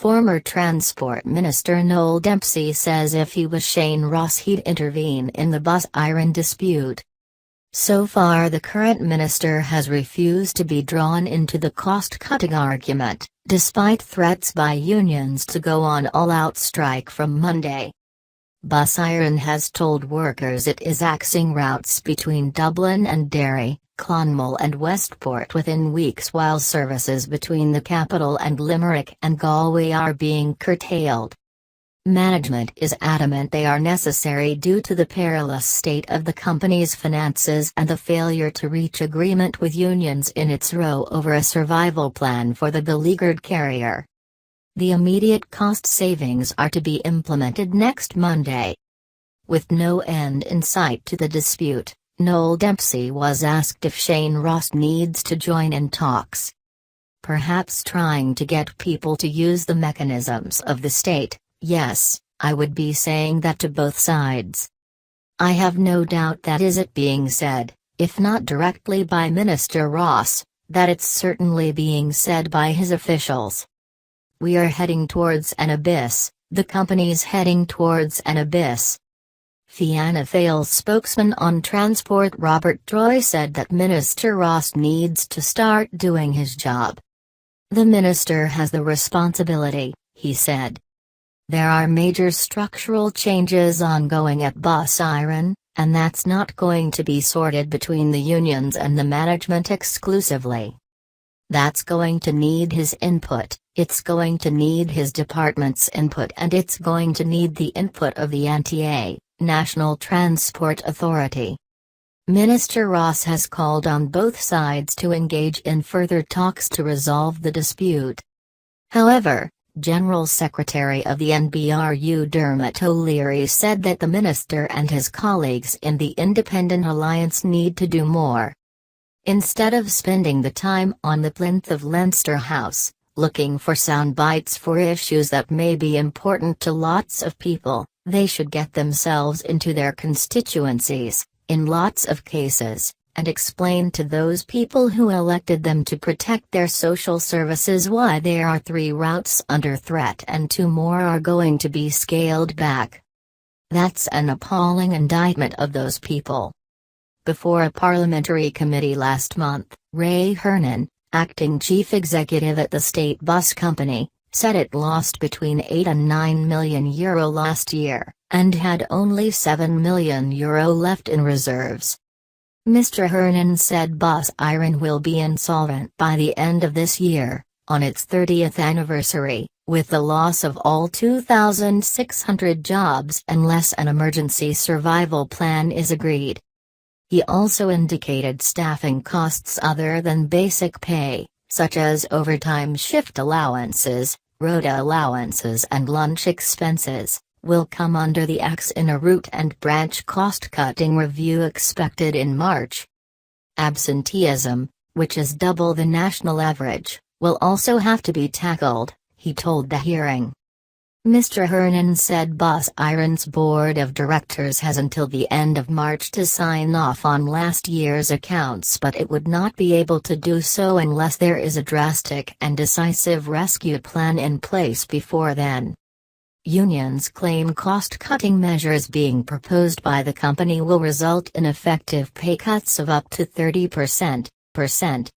Former Transport Minister Noel Dempsey says if he was Shane Ross he'd intervene in the bus iron dispute. So far the current minister has refused to be drawn into the cost-cutting argument, despite threats by unions to go on all-out strike from Monday. Bus Iron has told workers it is axing routes between Dublin and Derry, Clonmel and Westport within weeks, while services between the capital and Limerick and Galway are being curtailed. Management is adamant they are necessary due to the perilous state of the company's finances and the failure to reach agreement with unions in its row over a survival plan for the beleaguered carrier. The immediate cost savings are to be implemented next Monday. With no end in sight to the dispute, Noel Dempsey was asked if Shane Ross needs to join in talks. Perhaps trying to get people to use the mechanisms of the state. Yes, I would be saying that to both sides. I have no doubt that is it being said, if not directly by Minister Ross, that it's certainly being said by his officials. We are heading towards an abyss, the company's heading towards an abyss. Fianna Fáil's spokesman on transport Robert Troy said that Minister Ross needs to start doing his job. The minister has the responsibility, he said. There are major structural changes ongoing at Bus Iron, and that's not going to be sorted between the unions and the management exclusively. That's going to need his input, it's going to need his department's input, and it's going to need the input of the NTA, National Transport Authority. Minister Ross has called on both sides to engage in further talks to resolve the dispute. However, General Secretary of the NBRU Dermot O'Leary said that the minister and his colleagues in the Independent Alliance need to do more. Instead of spending the time on the plinth of Leinster House, looking for sound bites for issues that may be important to lots of people, they should get themselves into their constituencies, in lots of cases, and explain to those people who elected them to protect their social services why there are 3 routes under threat and 2 more are going to be scaled back. That's an appalling indictment of those people. Before a parliamentary committee last month, Ray Hernan, acting chief executive at the state bus company, said it lost between €8 and €9 million last year, and had only €7 million left in reserves. Mr. Hernan said Bus Iron will be insolvent by the end of this year, on its 30th anniversary, with the loss of all 2,600 jobs unless an emergency survival plan is agreed. He also indicated staffing costs other than basic pay, such as overtime shift allowances, rota allowances and lunch expenses, will come under the axe in a root and branch cost-cutting review expected in March. Absenteeism, which is double the national average, will also have to be tackled, he told the hearing. Mr. Hernan said Bus Iron's board of directors has until the end of March to sign off on last year's accounts, but it would not be able to do so unless there is a drastic and decisive rescue plan in place before then. Unions claim cost-cutting measures being proposed by the company will result in effective pay cuts of up to 30%.